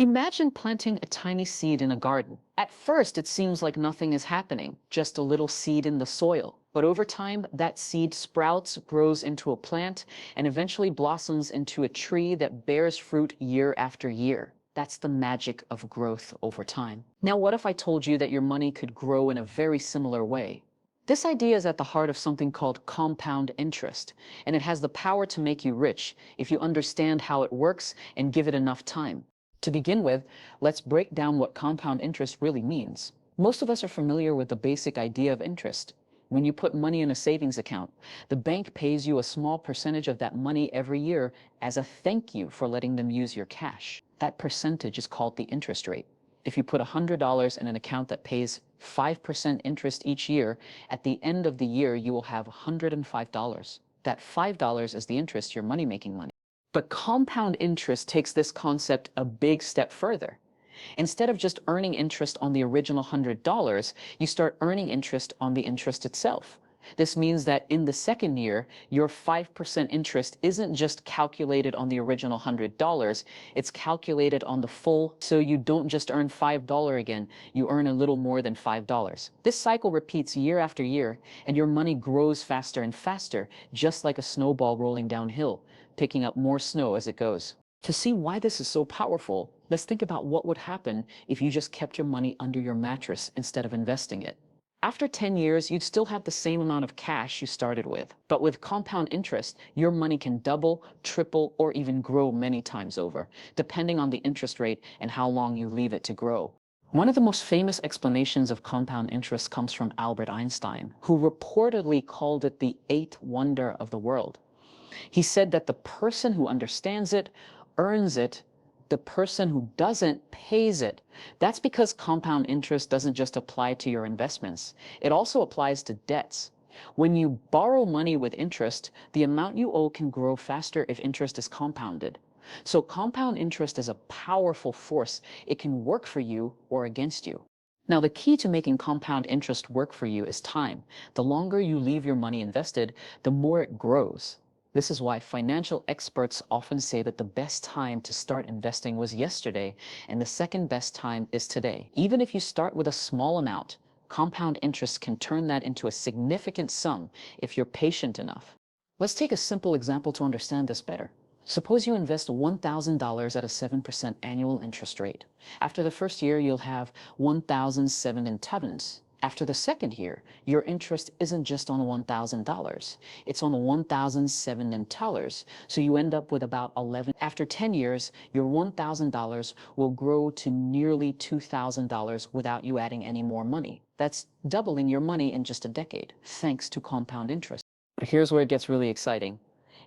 Imagine planting a tiny seed in a garden. At first, it seems like nothing is happening, just a little seed in the soil. But over time, that seed sprouts, grows into a plant, and eventually blossoms into a tree that bears fruit year after year. That's the magic of growth over time. Now, what if I told you that your money could grow in a very similar way? This idea is at the heart of something called compound interest, and it has the power to make you rich if you understand how it works and give it enough time. To begin with, let's break down what compound interest really means. Most of us are familiar with the basic idea of interest. When you put money in a savings account, the bank pays you a small percentage of that money every year as a thank you for letting them use your cash. That percentage is called the interest rate. If you put $100 in an account that pays 5% interest each year, at the end of the year, you will have $105. That $5 is the interest, your money-making money. But compound interest takes this concept a big step further. Instead of just earning interest on the original $100, you start earning interest on the interest itself. This means that in the second year, your 5% interest isn't just calculated on the original $100, it's calculated on the full, so you don't just earn $5 again, you earn a little more than $5. This cycle repeats year after year, and your money grows faster and faster, just like a snowball rolling downhill, picking up more snow as it goes. To see why this is so powerful, let's think about what would happen if you just kept your money under your mattress instead of investing it. After 10 years, you'd still have the same amount of cash you started with. But with compound interest, your money can double, triple, or even grow many times over, depending on the interest rate and how long you leave it to grow. One of the most famous explanations of compound interest comes from Albert Einstein, who reportedly called it the eighth wonder of the world. He said that the person who understands it earns it, the person who doesn't pays it. That's because compound interest doesn't just apply to your investments. It also applies to debts. When you borrow money with interest, the amount you owe can grow faster if interest is compounded. So compound interest is a powerful force. It can work for you or against you. Now, the key to making compound interest work for you is time. The longer you leave your money invested, the more it grows. This is why financial experts often say that the best time to start investing was yesterday, and the second best time is today. Even if you start with a small amount, compound interest can turn that into a significant sum if you're patient enough. Let's take a simple example to understand this better. Suppose you invest $1,000 at a 7% annual interest rate. After the first year, you'll have 1,007 in tuppence. After the second year, your interest isn't just on $1,000, it's on $1,007 in dollars. So you end up with about 11. After 10 years, your $1,000 will grow to nearly $2,000 without you adding any more money. That's doubling your money in just a decade, thanks to compound interest. But here's where it gets really exciting.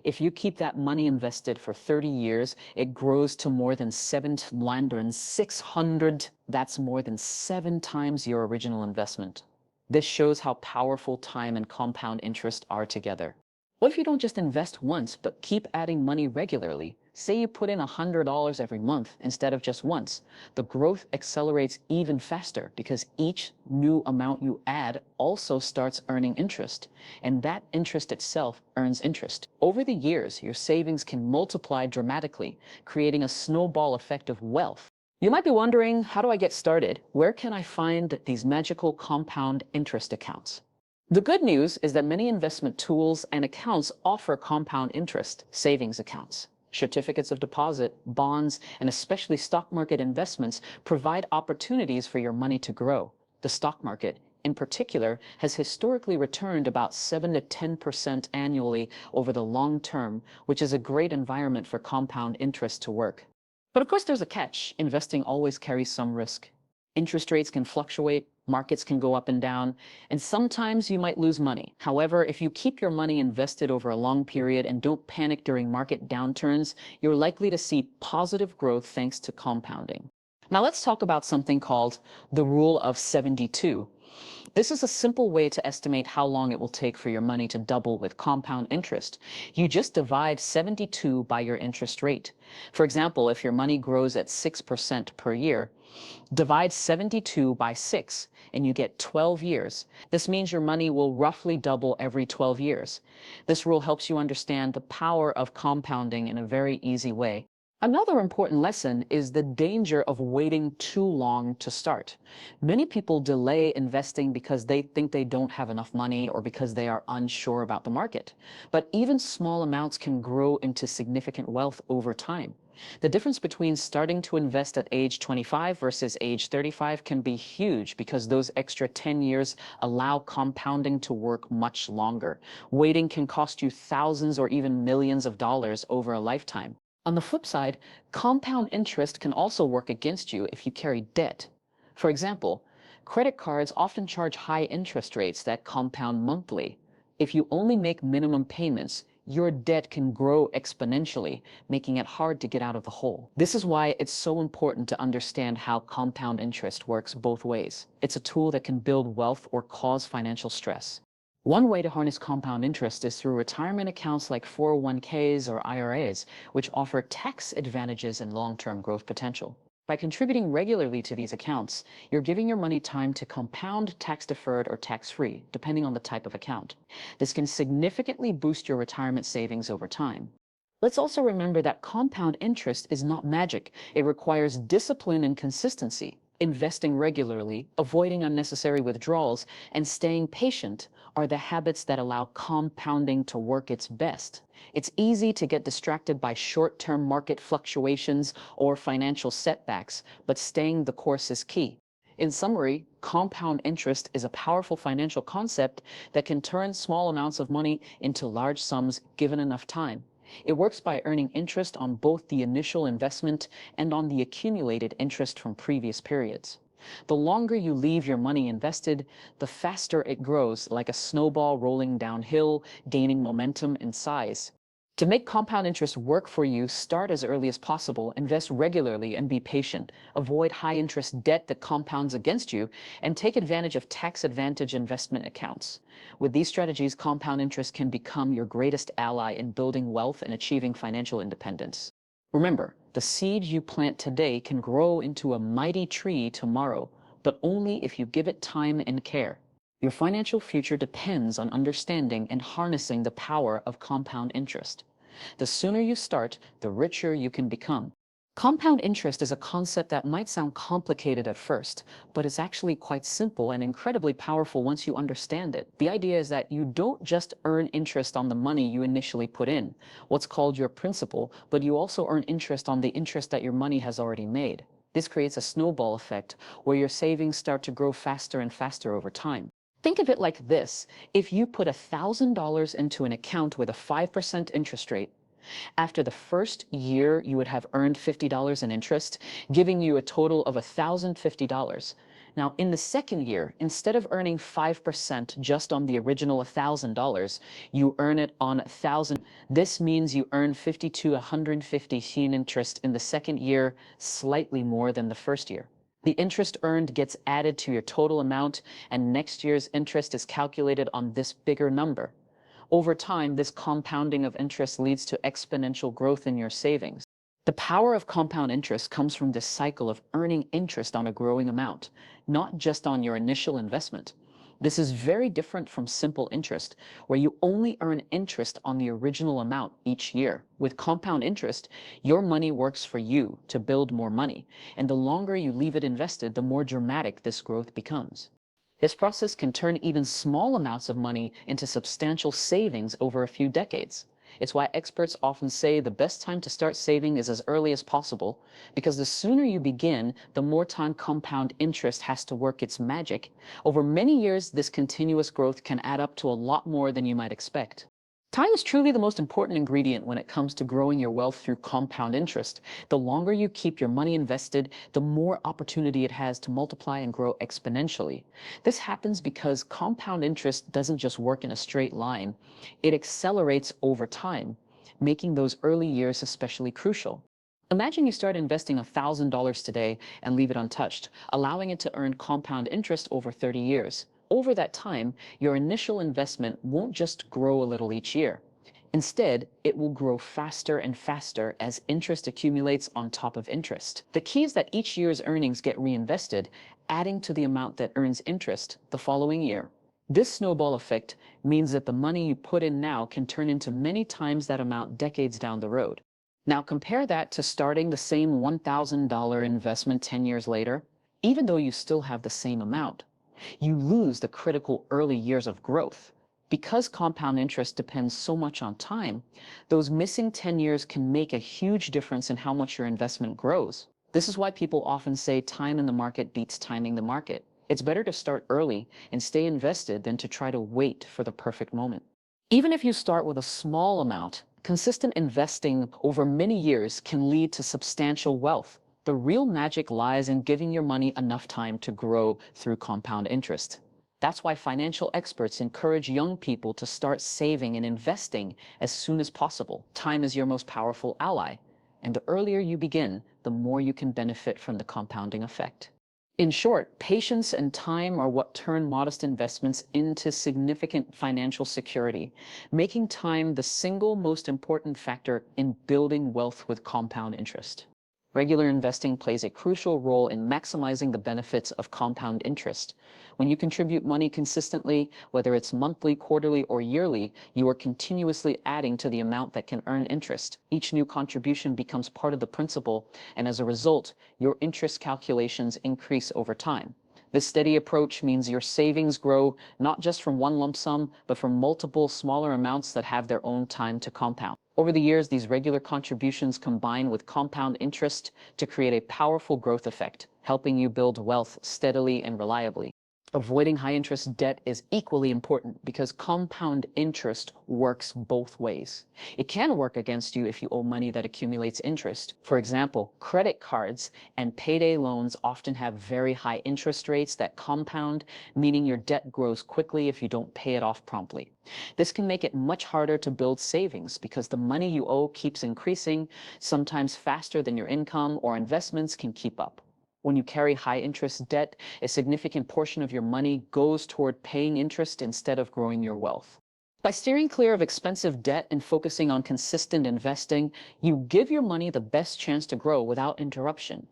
If you keep that money invested for 30 years, it grows to more than 7,600. That's more than 7 times your original investment. This shows how powerful time and compound interest are together. What if you don't just invest once, but keep adding money regularly? Say you put in $100 every month instead of just once. The growth accelerates even faster because each new amount you add also starts earning interest, and that interest itself earns interest. Over the years, your savings can multiply dramatically, creating a snowball effect of wealth. You might be wondering, how do I get started? Where can I find these magical compound interest accounts? The good news is that many investment tools and accounts offer compound interest savings accounts. Certificates of deposit, bonds, and especially stock market investments provide opportunities for your money to grow. The stock market, in particular, has historically returned about 7 to 10% annually over the long term, which is a great environment for compound interest to work. But of course, there's a catch. Investing always carries some risk. Interest rates can fluctuate, markets can go up and down, and sometimes you might lose money. However, if you keep your money invested over a long period and don't panic during market downturns, you're likely to see positive growth thanks to compounding. Now let's talk about something called the Rule of 72. This is a simple way to estimate how long it will take for your money to double with compound interest. You just divide 72 by your interest rate. For example, if your money grows at 6% per year, divide 72 by 6 and you get 12 years. This means your money will roughly double every 12 years. This rule helps you understand the power of compounding in a very easy way. Another important lesson is the danger of waiting too long to start. Many people delay investing because they think they don't have enough money or because they are unsure about the market. But even small amounts can grow into significant wealth over time. The difference between starting to invest at age 25 versus age 35 can be huge because those extra 10 years allow compounding to work much longer. Waiting can cost you thousands or even millions of dollars over a lifetime. On the flip side, compound interest can also work against you if you carry debt. For example, credit cards often charge high interest rates that compound monthly. If you only make minimum payments, your debt can grow exponentially, making it hard to get out of the hole. This is why it's so important to understand how compound interest works both ways. It's a tool that can build wealth or cause financial stress. One way to harness compound interest is through retirement accounts like 401ks or IRAs, which offer tax advantages and long-term growth potential. By contributing regularly to these accounts, you're giving your money time to compound tax-deferred or tax-free, depending on the type of account. This can significantly boost your retirement savings over time. Let's also remember that compound interest is not magic. It requires discipline and consistency. Investing regularly, avoiding unnecessary withdrawals, and staying patient are the habits that allow compounding to work its best. It's easy to get distracted by short-term market fluctuations or financial setbacks, but staying the course is key. In summary, compound interest is a powerful financial concept that can turn small amounts of money into large sums given enough time. It works by earning interest on both the initial investment and on the accumulated interest from previous periods. The longer you leave your money invested, the faster it grows, like a snowball rolling downhill, gaining momentum and size. To make compound interest work for you, start as early as possible, invest regularly, and be patient. Avoid high-interest debt that compounds against you, and take advantage of tax-advantage investment accounts. With these strategies, compound interest can become your greatest ally in building wealth and achieving financial independence. Remember, the seed you plant today can grow into a mighty tree tomorrow, but only if you give it time and care. Your financial future depends on understanding and harnessing the power of compound interest. The sooner you start, the richer you can become. Compound interest is a concept that might sound complicated at first, but it's actually quite simple and incredibly powerful once you understand it. The idea is that you don't just earn interest on the money you initially put in, what's called your principal, but you also earn interest on the interest that your money has already made. This creates a snowball effect where your savings start to grow faster and faster over time. Think of it like this. If you put $1,000 into an account with a 5% interest rate, after the first year, you would have earned $50 in interest, giving you a total of $1,050. Now, in the second year, instead of earning 5% just on the original $1,000, you earn it on 1,000. This means you earn 50 to 150 in interest in the second year, slightly more than the first year. The interest earned gets added to your total amount, and next year's interest is calculated on this bigger number. Over time, this compounding of interest leads to exponential growth in your savings. The power of compound interest comes from this cycle of earning interest on a growing amount, not just on your initial investment. This is very different from simple interest, where you only earn interest on the original amount each year. With compound interest, your money works for you to build more money, and the longer you leave it invested, the more dramatic this growth becomes. This process can turn even small amounts of money into substantial savings over a few decades. It's why experts often say the best time to start saving is as early as possible, because the sooner you begin, the more time compound interest has to work its magic. Over many years, this continuous growth can add up to a lot more than you might expect. Time is truly the most important ingredient when it comes to growing your wealth through compound interest. The longer you keep your money invested, the more opportunity it has to multiply and grow exponentially. This happens because compound interest doesn't just work in a straight line. It accelerates over time, making those early years especially crucial. Imagine you start investing $1,000 today and leave it untouched, allowing it to earn compound interest over 30 years. Over that time, your initial investment won't just grow a little each year. Instead, it will grow faster and faster as interest accumulates on top of interest. The key is that each year's earnings get reinvested, adding to the amount that earns interest the following year. This snowball effect means that the money you put in now can turn into many times that amount decades down the road. Now compare that to starting the same $1,000 investment 10 years later. Even though you still have the same amount, you lose the critical early years of growth. Because compound interest depends so much on time, those missing 10 years can make a huge difference in how much your investment grows. This is why people often say time in the market beats timing the market. It's better to start early and stay invested than to try to wait for the perfect moment. Even if you start with a small amount, consistent investing over many years can lead to substantial wealth. The real magic lies in giving your money enough time to grow through compound interest. That's why financial experts encourage young people to start saving and investing as soon as possible. Time is your most powerful ally, and the earlier you begin, the more you can benefit from the compounding effect. In short, patience and time are what turn modest investments into significant financial security, making time the single most important factor in building wealth with compound interest. Regular investing plays a crucial role in maximizing the benefits of compound interest. When you contribute money consistently, whether it's monthly, quarterly, or yearly, you are continuously adding to the amount that can earn interest. Each new contribution becomes part of the principal, and as a result, your interest calculations increase over time. This steady approach means your savings grow not just from one lump sum, but from multiple smaller amounts that have their own time to compound. Over the years, these regular contributions combine with compound interest to create a powerful growth effect, helping you build wealth steadily and reliably. Avoiding high interest debt is equally important because compound interest works both ways. It can work against you if you owe money that accumulates interest. For example, credit cards and payday loans often have very high interest rates that compound, meaning your debt grows quickly if you don't pay it off promptly. This can make it much harder to build savings because the money you owe keeps increasing, sometimes faster than your income or investments can keep up. When you carry high interest debt, a significant portion of your money goes toward paying interest instead of growing your wealth. By steering clear of expensive debt and focusing on consistent investing, you give your money the best chance to grow without interruption.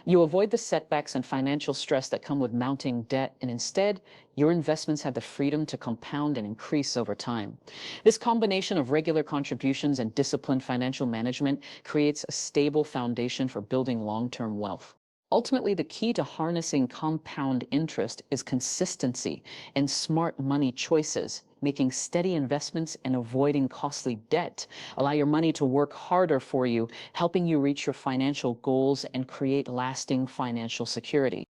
You avoid the setbacks and financial stress that come with mounting debt, and instead, your investments have the freedom to compound and increase over time. This combination of regular contributions and disciplined financial management creates a stable foundation for building long-term wealth. Ultimately, the key to harnessing compound interest is consistency and smart money choices. Making steady investments and avoiding costly debt allow your money to work harder for you, helping you reach your financial goals and create lasting financial security.